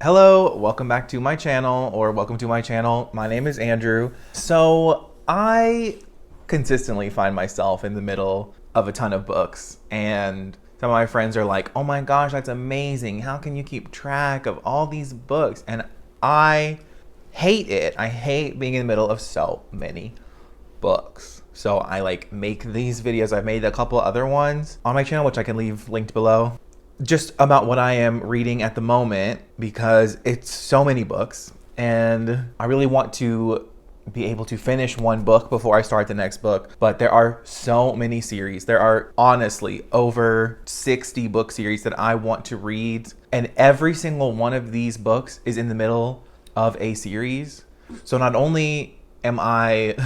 Hello, welcome back to my channel, or welcome to my channel. My name is Andrew. So I consistently find myself in the middle of a ton of books, and some of my friends are like, oh my gosh, that's amazing. How can you keep track of all these books? And I hate it. I hate being in the middle of so many books. So I make these videos. I've made a couple other ones on my channel, which I can leave linked below, just about what I am reading at the moment, because it's so many books and I really want to be able to finish one book before I start the next book. But there are so many series. There are honestly over 60 book series that I want to read, and every single one of these books is in the middle of a series. So not only am I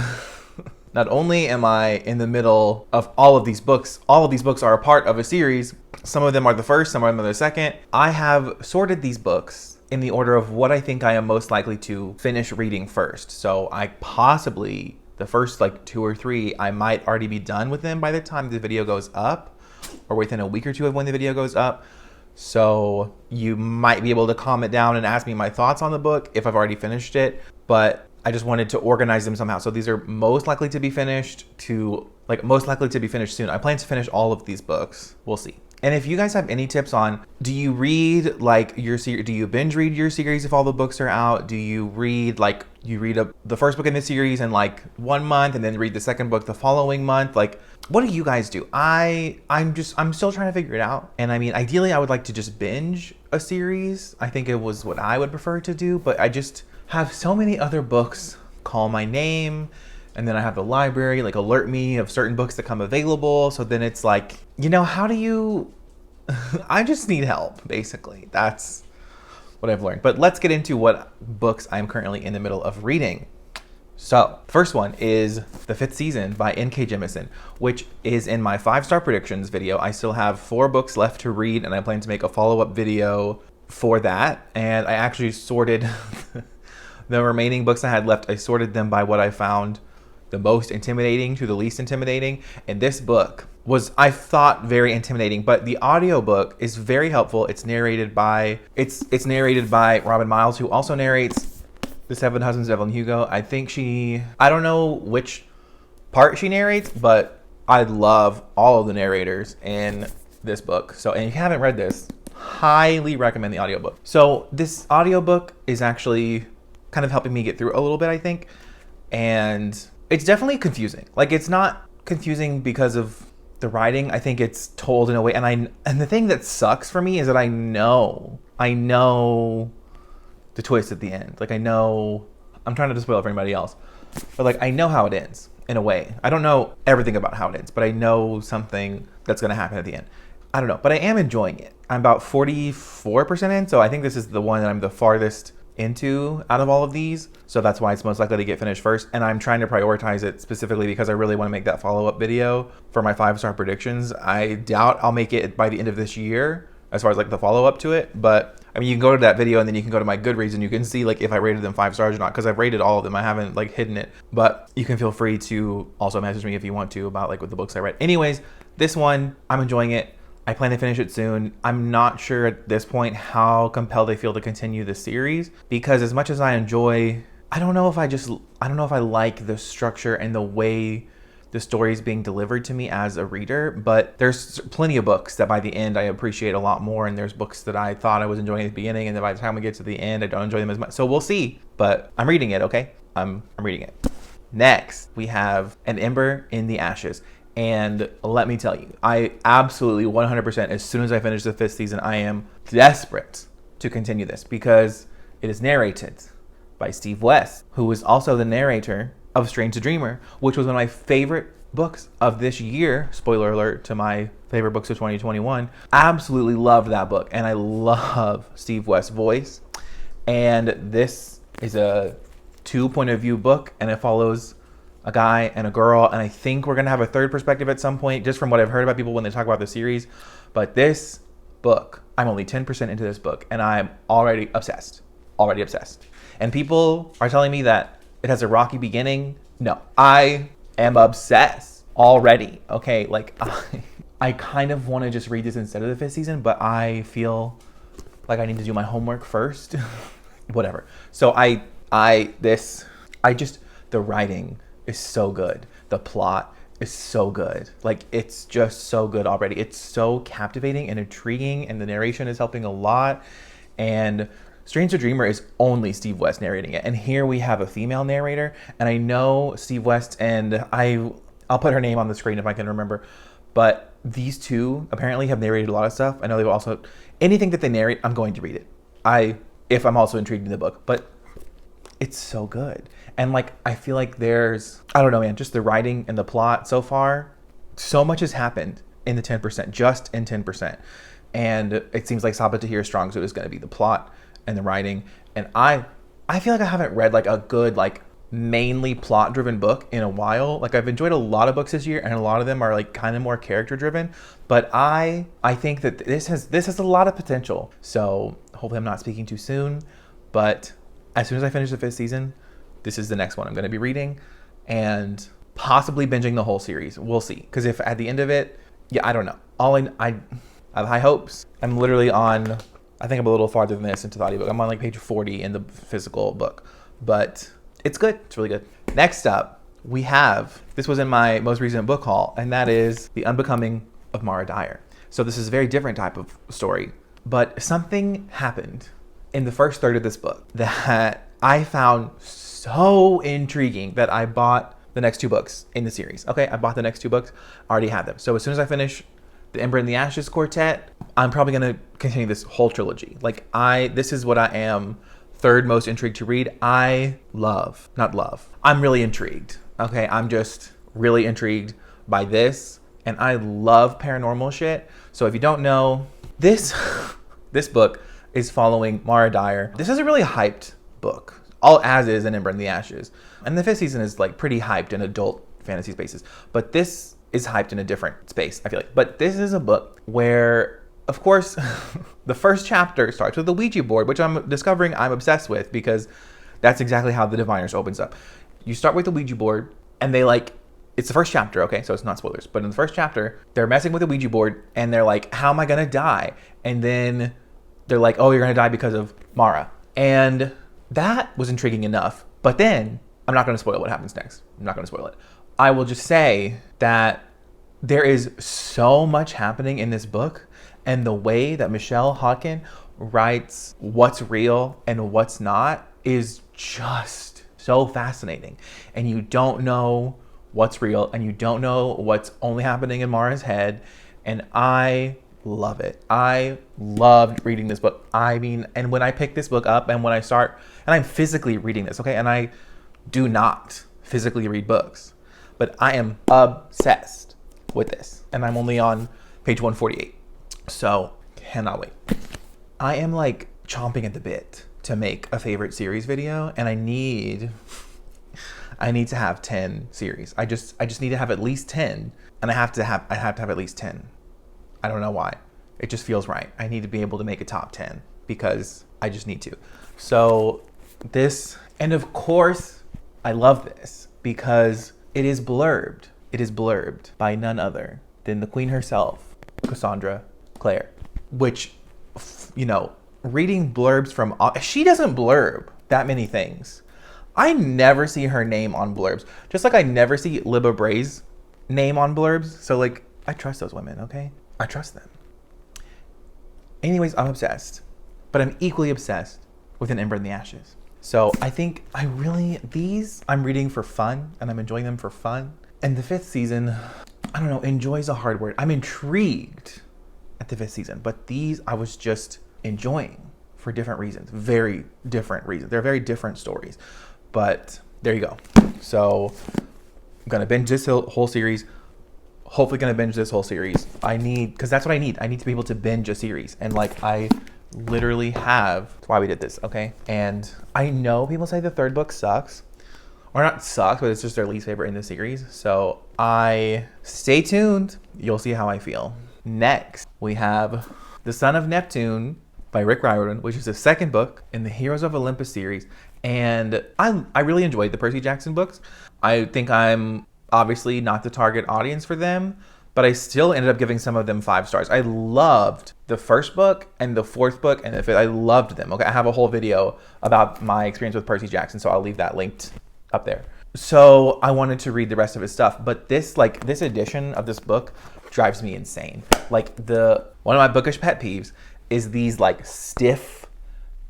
in the middle of all of these books are a part of a series. Some of them are the first, some of them are the second. I have sorted these books in the order of what I think I am most likely to finish reading first. So I possibly, the first two or three, I might already be done with them by the time the video goes up, or within a week or two of when the video goes up. So you might be able to comment down and ask me my thoughts on the book if I've already finished it. But I just wanted to organize them somehow. So these are most likely to be finished soon. I plan to finish all of these books. We'll see. And if you guys have any tips on, do you read your series? Do you binge read your series if all the books are out? Do you read the first book in the series in 1 month and then read the second book the following month? What do you guys do? I'm still trying to figure it out. And I mean, ideally I would like to just binge a series. I think it was what I would prefer to do, but I just have so many other books call my name, and then I have the library alert me of certain books that come available. So then it's how do you I just need help, basically. That's what I've learned. But let's get into what books I'm currently in the middle of reading. So first one is The Fifth Season by N.K. Jemisin, which is in my 5-star predictions video. I still have 4 books left to read, and I plan to make a follow-up video for that. And I actually sorted the remaining books I had left. I sorted them by what I found the most intimidating to the least intimidating. And this book was, I thought, very intimidating, but the audiobook is very helpful. It's narrated by Robin Miles, who also narrates The Seven Husbands of Evelyn Hugo. I don't know which part she narrates, but I love all of the narrators in this book. So, and if you haven't read this, highly recommend the audiobook. So this audiobook is actually kind of helping me get through a little bit, I think. And it's definitely confusing. It's not confusing because of the writing. I think it's told in a way, and the thing that sucks for me is that I know the twist at the end. I'm trying not to spoil it for anybody else, but I know how it ends in a way. I don't know everything about how it ends, but I know something that's going to happen at the end. I don't know, but I am enjoying it. I'm about 44% in, so I think this is the one that I'm the farthest into out of all of these, so that's why it's most likely to get finished first. And I'm trying to prioritize it specifically because I really want to make that follow-up video for my 5-star predictions. I doubt I'll make it by the end of this year as far as the follow-up to it, but I mean, you can go to that video and then you can go to my Goodreads and you can see if I rated them 5 stars or not, because I've rated all of them. I haven't hidden it, but you can feel free to also message me if you want to about with the books I read. Anyways, this one, I'm enjoying it. I plan to finish it soon. I'm not sure at this point how compelled I feel to continue the series, because as much as I enjoy, I don't know if I like the structure and the way the story is being delivered to me as a reader. But there's plenty of books that by the end I appreciate a lot more, and there's books that I thought I was enjoying at the beginning, and then by the time we get to the end, I don't enjoy them as much. So we'll see. But I'm reading it, okay? I'm reading it. Next, we have An Ember in the Ashes. And let me tell you, I absolutely 100%, as soon as I finish the 5th season, I am desperate to continue this, because it is narrated by Steve West, who is also the narrator of Strange the Dreamer, which was one of my favorite books of this year. Spoiler alert to my favorite books of 2021. Absolutely loved that book, and I love Steve West's voice. And this is a 2-point of view book, and it follows a guy and a girl, and I think we're gonna have a third perspective at some point, just from what I've heard about people when they talk about the series. But this book, I'm only 10% into this book, and I'm already obsessed. And people are telling me that it has a rocky beginning. No, I am obsessed already. Okay, I kind of want to just read this instead of the 5th season, but I feel like I need to do my homework first. Whatever. So the writing is so good. The plot is so good. Like, it's just so good already. It's so captivating and intriguing, and the narration is helping a lot. And Strange the Dreamer is only Steve West narrating it. And here we have a female narrator. And I know Steve West, and I'll put her name on the screen if I can remember. But these two apparently have narrated a lot of stuff. I know they've also, anything that they narrate, I'm going to read it. If I'm also intrigued in the book. But it's so good. And like, I feel like I don't know, man, just the writing and the plot so far, so much has happened in the 10%, just in 10%. And it seems like Sabbath Tahir Strong Suit is going to be the plot and the writing. And I feel like I haven't read like a good, like mainly plot driven book in a while. Like, I've enjoyed a lot of books this year, and a lot of them are like kind of more character driven. But I think that this has a lot of potential. So hopefully I'm not speaking too soon, but as soon as I finish the 5th season, this is the next one I'm going to be reading, and possibly binging the whole series. We'll see. Because if at the end of it, yeah, I don't know. I have high hopes. I'm literally on, I think I'm a little farther than this into the audiobook. I'm on like page 40 in the physical book, but it's good. It's really good. Next up, we have, this was in my most recent book haul, and that is The Unbecoming of Mara Dyer. So this is a very different type of story, but something happened in the first third of this book that I found so intriguing that I bought the next 2 books in the series. Okay, I bought the next 2 books. I already have them. So as soon as I finish the Ember and the Ashes quartet, I'm probably going to continue this whole trilogy. Like, this is what I am third most intrigued to read. I'm really intrigued. Okay, I'm just really intrigued by this, and I love paranormal shit. So if you don't know, this book is following Mara Dyer. This is a really hyped book, all as is an Ember and the Ashes. And the 5th season is like pretty hyped in adult fantasy spaces, but this is hyped in a different space, I feel like. But this is a book where, of course, the first chapter starts with the Ouija board, which I'm discovering I'm obsessed with, because that's exactly how the Diviners opens up. You start with the Ouija board, and it's the first chapter, okay? So it's not spoilers. But in the first chapter, they're messing with the Ouija board, and they're like, how am I gonna die? And then they're like, oh, you're gonna die because of Mara. And that was intriguing enough. But then, I'm not gonna spoil what happens next. I'm not gonna spoil it. I will just say that there is so much happening in this book, and the way that Michelle Hodkin writes what's real and what's not is just so fascinating. And you don't know what's real, and you don't know what's only happening in Mara's head. And I love it. I loved reading this book. I mean, and when I pick this book up, and when I start, and I'm physically reading this, okay? And I do not physically read books, but I am obsessed with this. And I'm only on page 148. So, cannot wait. I am like chomping at the bit to make a favorite series video, and I need to have 10 series. I just need to have at least 10, and I have to have at least 10. I don't know why. It just feels right. I need to be able to make a top 10 because I just need to. So this, and of course, I love this because it is blurbed. It is blurbed by none other than the queen herself, Cassandra Clare, which, you know, reading blurbs from, she doesn't blurb that many things. I never see her name on blurbs, just like I never see Libba Bray's name on blurbs. So like, I trust those women, okay? I trust them. Anyways, I'm obsessed, but I'm equally obsessed with An Ember in the Ashes. So I think I'm reading for fun, and I'm enjoying them for fun. And the 5th season, I don't know, enjoy is a hard word. I'm intrigued at the 5th season, but these I was just enjoying for different reasons, very different reasons. They're very different stories, but there you go. So I'm gonna binge this whole series. Hopefully gonna binge this whole series. Because that's what I need. I need to be able to binge a series. And like, I literally have, that's why we did this, okay? And I know people say the 3rd book sucks. Or not sucks, but it's just their least favorite in the series. So stay tuned. You'll see how I feel. Next, we have The Son of Neptune by Rick Riordan, which is the 2nd book in the Heroes of Olympus series. And I really enjoyed the Percy Jackson books. I think I'm obviously not the target audience for them, but I still ended up giving some of them 5 stars. I loved the first book and the fourth book and the fifth. I loved them. Okay, I have a whole video about my experience with Percy Jackson, so I'll leave that linked up there. So I wanted to read the rest of his stuff, but this edition of this book drives me insane. Like, one of my bookish pet peeves is these like stiff,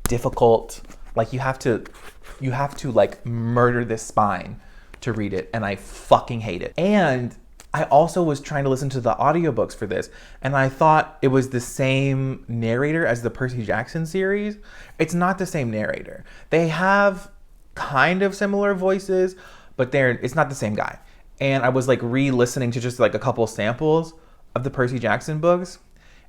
difficult, like you have to like murder this spine to read it, and I fucking hate it. And I also was trying to listen to the audiobooks for this, and I thought it was the same narrator as the Percy Jackson series. It's not the same narrator. They have kind of similar voices, but it's not the same guy. And I was like re-listening to just like a couple samples of the Percy Jackson books,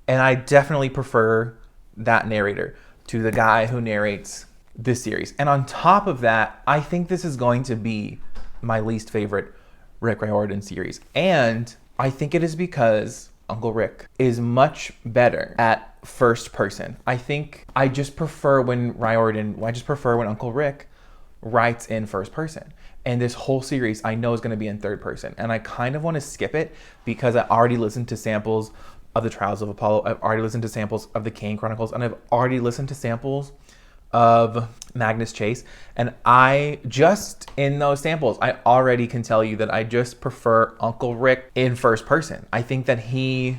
and I definitely prefer that narrator to the guy who narrates this series. And on top of that, I think this is going to be my least favorite Rick Riordan series. And I think it is because Uncle Rick is much better at first person. I think I just prefer when Uncle Rick writes in first person. And this whole series I know is going to be in third person. And I kind of want to skip it because I already listened to samples of the Trials of Apollo. I've already listened to samples of the Kane Chronicles, and I've already listened to samples of Magnus Chase. And in those samples, I already can tell you that I just prefer Uncle Rick in first person. I think that or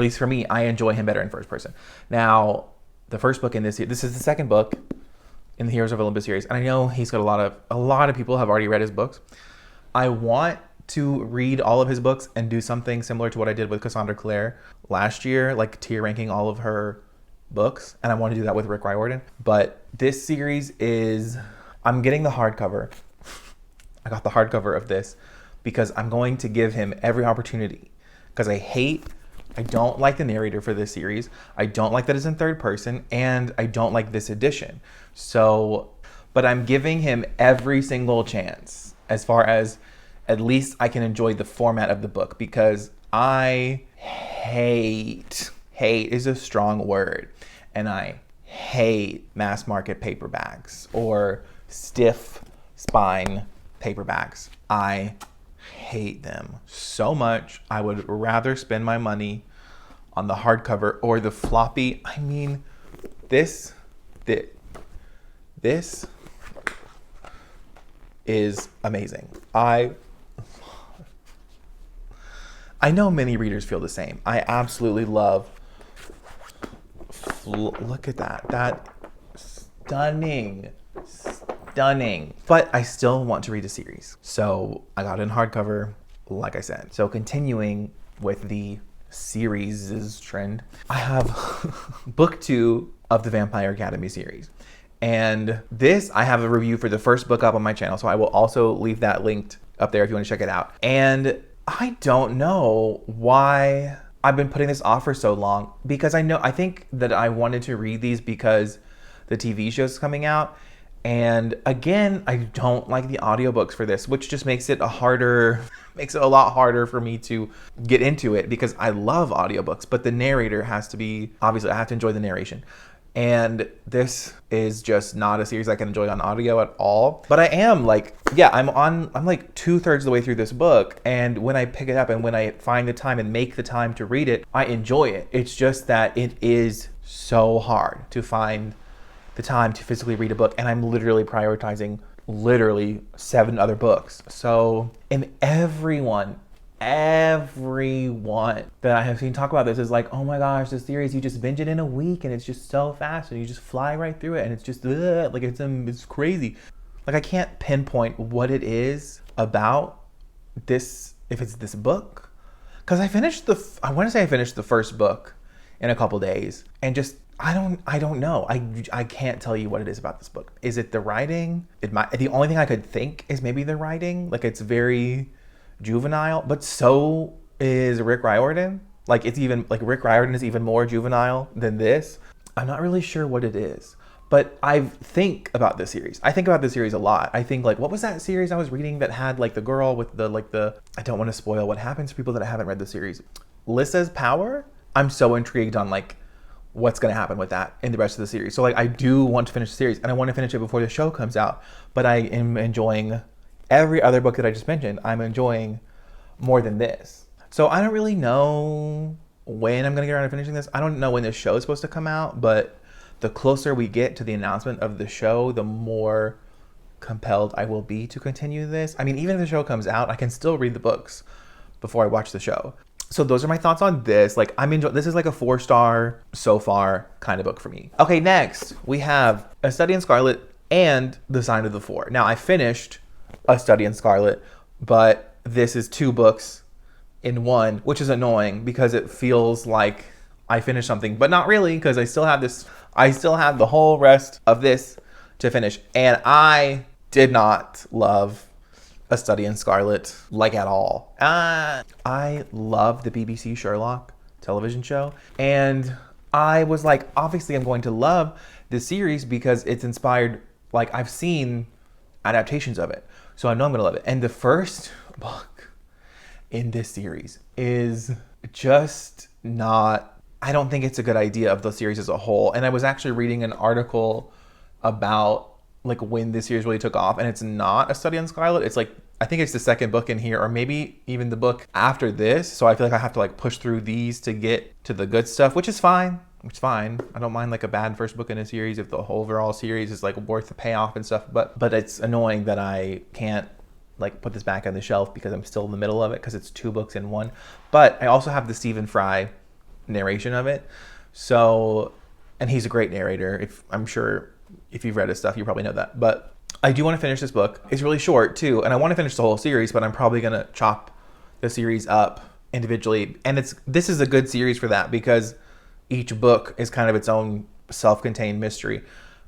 at least for me, I enjoy him better in first person. Now, the first book in this is the second book in the Heroes of Olympus series, and I know he's got a lot of people have already read his books. I want to read all of his books and do something similar to what I did with Cassandra Clare last year, like tier ranking all of her books, and I want to do that with Rick Riordan. But this series I'm getting the hardcover. I got the hardcover of this because I'm going to give him every opportunity, because I don't like the narrator for this series. I don't like that it's in third person, and I don't like this edition. But I'm giving him every single chance as far as at least I can enjoy the format of the book, because I hate is a strong word, and I hate mass market paperbacks or stiff spine paperbacks. I hate them so much. I would rather spend my money on the hardcover or the floppy. I mean, this is amazing. I know many readers feel the same. I absolutely love. Look at that. That stunning. But I still want to read the series. So I got it in hardcover, like I said. So continuing with the series' trend, I have book 2 of the Vampire Academy series. And this, I have a review for the first book up on my channel. So I will also leave that linked up there if you want to check it out. And I don't know why I've been putting this off for so long, because I think that I wanted to read these because the TV show's coming out. And again, I don't like the audiobooks for this, which just makes it a lot harder for me to get into it, because I love audiobooks, but the narrator has to be, obviously I have to enjoy the narration. And this is just not a series I can enjoy on audio at all. But I am like, I'm like 2/3 of the way through this book. And when I pick it up and when I find the time and make the time to read it, I enjoy it. It's just that it is so hard to find the time to physically read a book. And I'm literally prioritizing 7 other books. So, and everyone that I have seen talk about this is like, oh my gosh, this series, you just binge it in a week and it's just so fast and you just fly right through it and it's just like it's crazy. Like, I can't pinpoint what it is about this, if it's this book, because I want to say I finished the first book in a couple days, and just I don't know. I can't tell you what it is about this book. Is it the writing? The only thing I could think is maybe the writing. Like, it's very juvenile, but so is Rick Riordan. Like, it's even like Rick Riordan is even more juvenile than this. I'm not really sure what it is, but I think about this series. I think about this series a lot. I think, like, what was that series I was reading that had like the girl with the I don't want to spoil what happens to people that haven't read the series. Lissa's Power. I'm so intrigued on like what's going to happen with that in the rest of the series. So like, I do want to finish the series, and I want to finish it before the show comes out, but I am enjoying every other book that I just mentioned. I'm enjoying more than this. So I don't really know when I'm going to get around to finishing this. I don't know when this show is supposed to come out, but the closer we get to the announcement of the show, the more compelled I will be to continue this. I mean, even if the show comes out, I can still read the books before I watch the show. So those are my thoughts on this. Like, I'm enjoying this. Is like a 4-star so far kind of book for me. Okay, next we have A Study in Scarlet and The Sign of the Four. Now, I finished A Study in Scarlet, but this is 2 books in one, which is annoying because it feels like I finished something, but not really, because I still have the whole rest of this to finish. And I did not love A Study in Scarlet, like, at all. I love the BBC Sherlock television show, and I was like, obviously I'm going to love this series because it's inspired, like, I've seen adaptations of it, so I know I'm gonna love it. And the first book in this series is just not, I don't think it's a good idea of the series as a whole. And I was actually reading an article about like when this series really took off, and it's not A Study in Scarlet. It's like, I think it's the second book in here, or maybe even the book after this. So I feel like I have to like push through these to get to the good stuff, which is fine. It's fine. I don't mind like a bad first book in a series if the whole overall series is like worth the payoff and stuff. But it's annoying that I can't like put this back on the shelf because I'm still in the middle of it, because it's 2 books in one. But I also have the Stephen Fry narration of it. So, and he's a great narrator. I'm sure if you've read his stuff, you probably know that. But I do want to finish this book. It's really short too, and I want to finish the whole series, but I'm probably gonna chop the series up individually. And this is a good series for that, because each book is kind of its own self-contained mystery,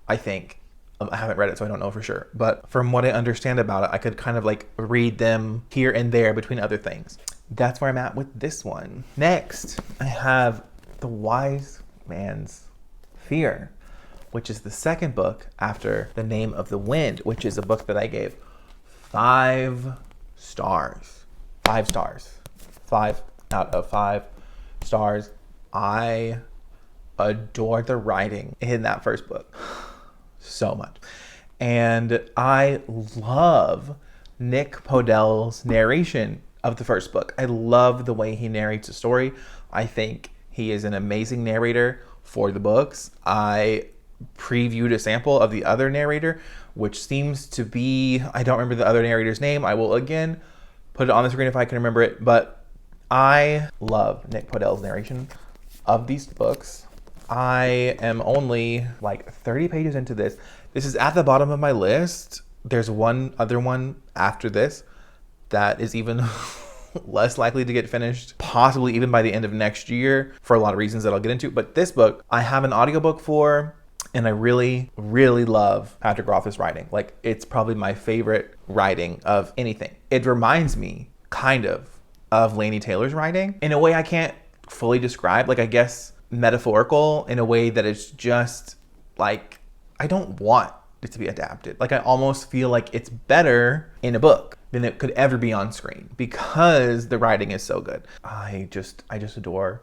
I think. I haven't read it, so I don't know for sure. But from what I understand about it, I could kind of like read them here and there between other things. That's where I'm at with this one. Next, I have The Wise Man's Fear, which is the second book after The Name of the Wind, which is a book that I gave 5 stars. 5 stars. 5 out of 5 stars. I adored the writing in that first book so much. And I love Nick Podell's narration of the first book. I love the way he narrates a story. I think he is an amazing narrator for the books. I previewed a sample of the other narrator, which seems to be, I don't remember the other narrator's name. I will again put it on the screen if I can remember it. But I love Nick Podell's narration of these books. I am only like 30 pages into this. This is at the bottom of my list. There's one other one after this that is even less likely to get finished, possibly even by the end of next year, for a lot of reasons that I'll get into. But this book, I have an audiobook for, and I really, really love Patrick Rothfuss's writing. Like, it's probably my favorite writing of anything. It reminds me kind of Laini Taylor's writing in a way I can't fully describe. Like, I guess metaphorical in a way that it's just like, I don't want it to be adapted. Like, I almost feel like it's better in a book than it could ever be on screen because the writing is so good. I just adore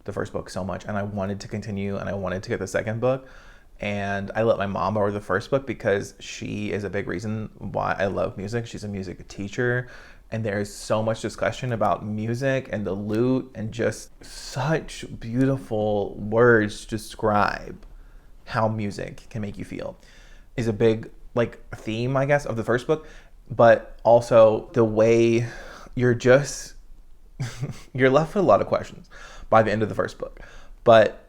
the first book so much, and I wanted to continue, and I wanted to get the second book. And I let my mom borrow the first book because she is a big reason why I love music. She's a music teacher, and there's so much discussion about music and the lute, and just such beautiful words to describe how music can make you feel is a big like theme, I guess, of the first book. But also the way you're just you're left with a lot of questions by the end of the first book, but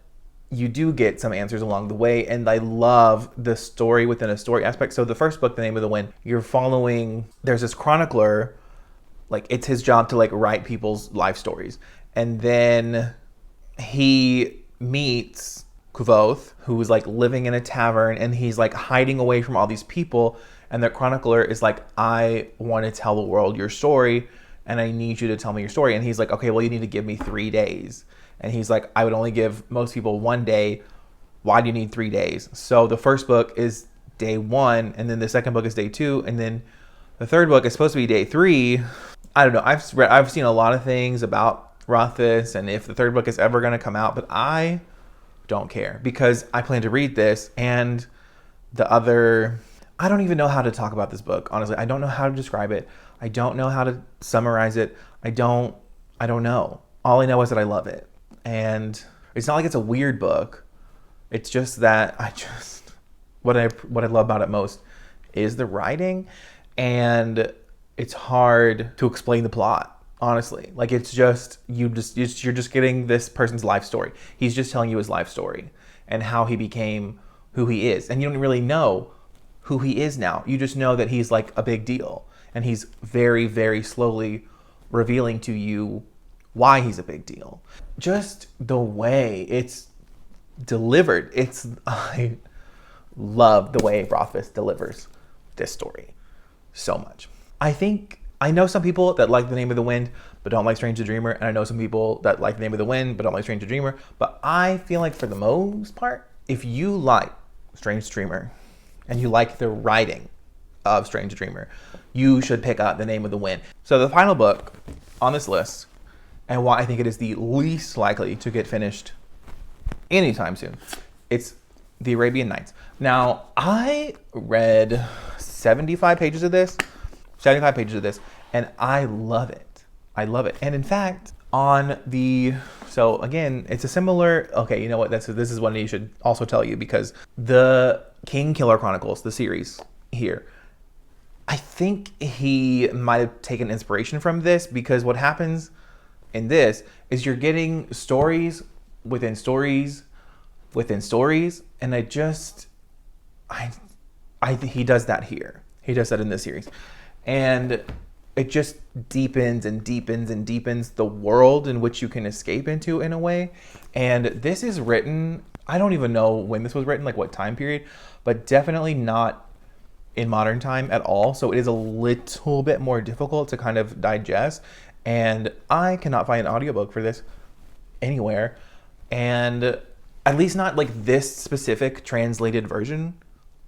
you do get some answers along the way. And I love the story within a story aspect. So the first book, The Name of the Wind, you're following, there's this chronicler, like it's his job to like write people's life stories. And then he meets Kvothe, who's like living in a tavern, and he's like hiding away from all these people. And the chronicler is like, I want to tell the world your story, and I need you to tell me your story. And he's like, okay, well, you need to give me 3 days. And he's like, I would only give most people 1 day. Why do you need 3 days? So the first book is day 1, and then the second book is day 2, and then the third book is supposed to be day 3. I don't know. I've seen a lot of things about Rothfuss and if the third book is ever going to come out, but I don't care because I plan to read this. And the other, I don't even know how to talk about this book, honestly. I don't know how to describe it. I don't know how to summarize it. I don't know. All I know is that I love it. And it's not like it's a weird book. It's just that what I love about it most is the writing, and it's hard to explain the plot, honestly. Like, it's just you're just getting this person's life story. He's just telling you his life story and how he became who he is. And you don't really know who he is now. You just know that he's like a big deal, and he's very, very slowly revealing to you why he's a big deal. Just the way it's delivered. I love the way Rothfuss delivers this story so much. I know some people that like The Name of the Wind but don't like Strange the Dreamer, and I know some people that like The Name of the Wind but don't like Strange the Dreamer, but I feel like for the most part, if you like Strange the Dreamer and you like the writing of Strange the Dreamer, you should pick up The Name of the Wind. So the final book on this list, and why I think it is the least likely to get finished anytime soon, it's The Arabian Nights. Now, I read 75 pages of this, and I love it. I love it. And in fact, so again, it's a similar, okay, you know what, this is one you should also tell you, because the King Killer Chronicles, the series here, I think he might have taken inspiration from this, because what happens in this is you're getting stories within stories within stories, and he does that here. He does that in this series, and it just deepens and deepens and deepens the world in which you can escape into, in a way. And this is written, I don't even know when this was written, like what time period, but definitely not in modern time at all. So it is a little bit more difficult to kind of digest. And I cannot find an audiobook for this anywhere. And at least not like this specific translated version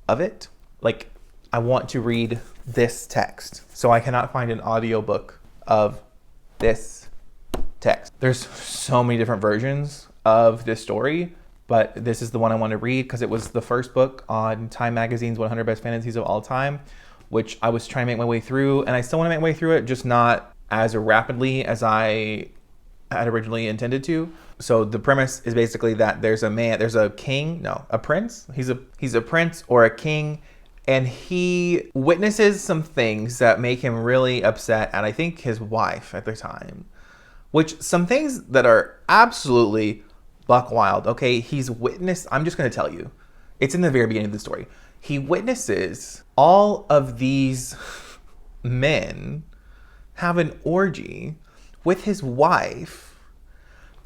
of it. Like, I want to read this text, so I cannot find an audiobook of this text. There's so many different versions of this story, but this is the one I want to read because it was the first book on Time Magazine's 100 Best Fantasies of All Time, which I was trying to make my way through, and I still want to make my way through it, just not as rapidly as I had originally intended to. So the premise is basically that there's a prince. He's a prince or a king, and he witnesses some things that make him really upset, and I think his wife at the time, which some things that are absolutely buck wild. Okay, I'm just going to tell you, it's in the very beginning of the story. He witnesses all of these men have an orgy with his wife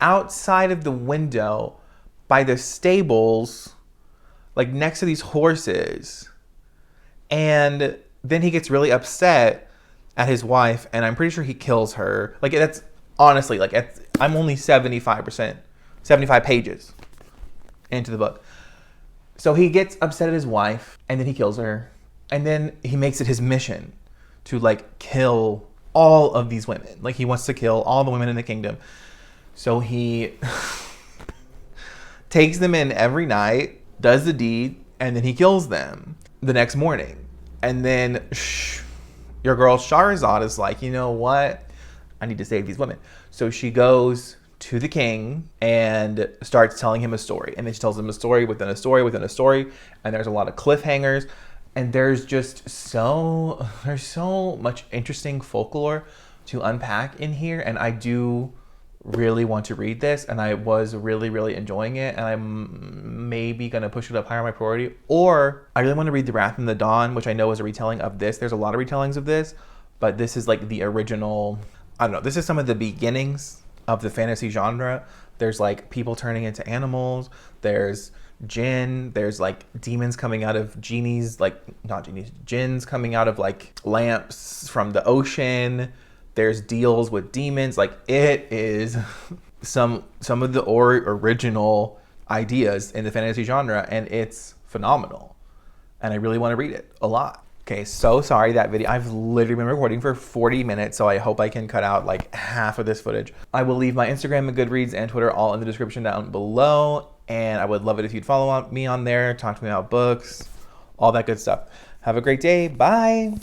outside of the window by the stables, like next to these horses. And then he gets really upset at his wife, and I'm pretty sure he kills her. Like, that's honestly, like, I'm only 75 pages into the book. So he gets upset at his wife, and then he kills her. And then he makes it his mission to, like, kill all of these women. Like, he wants to kill all the women in the kingdom. So he takes them in every night, does the deed, and then he kills them the next morning. And then your girl Shahrazad is like, you know what? I need to save these women. So she goes to the king and starts telling him a story. And then she tells him a story within a story within a story. And there's a lot of cliffhangers. And there's so much interesting folklore to unpack in here. And I do really want to read this, and I was really, really enjoying it, and I'm maybe going to push it up higher on my priority. Or I really want to read The Wrath and the Dawn, which I know is a retelling of this. There's a lot of retellings of this, but this is like the original. I don't know, this is some of the beginnings of the fantasy genre. There's like people turning into animals, there's jinn, there's like demons coming out of jinns coming out of like lamps from the ocean. There's deals with demons. Like, it is some of the original ideas in the fantasy genre, and it's phenomenal. And I really want to read it a lot. Okay, so sorry that video. I've literally been recording for 40 minutes, so I hope I can cut out like half of this footage. I will leave my Instagram and Goodreads and Twitter all in the description down below, and I would love it if you'd follow me on there, talk to me about books, all that good stuff. Have a great day. Bye.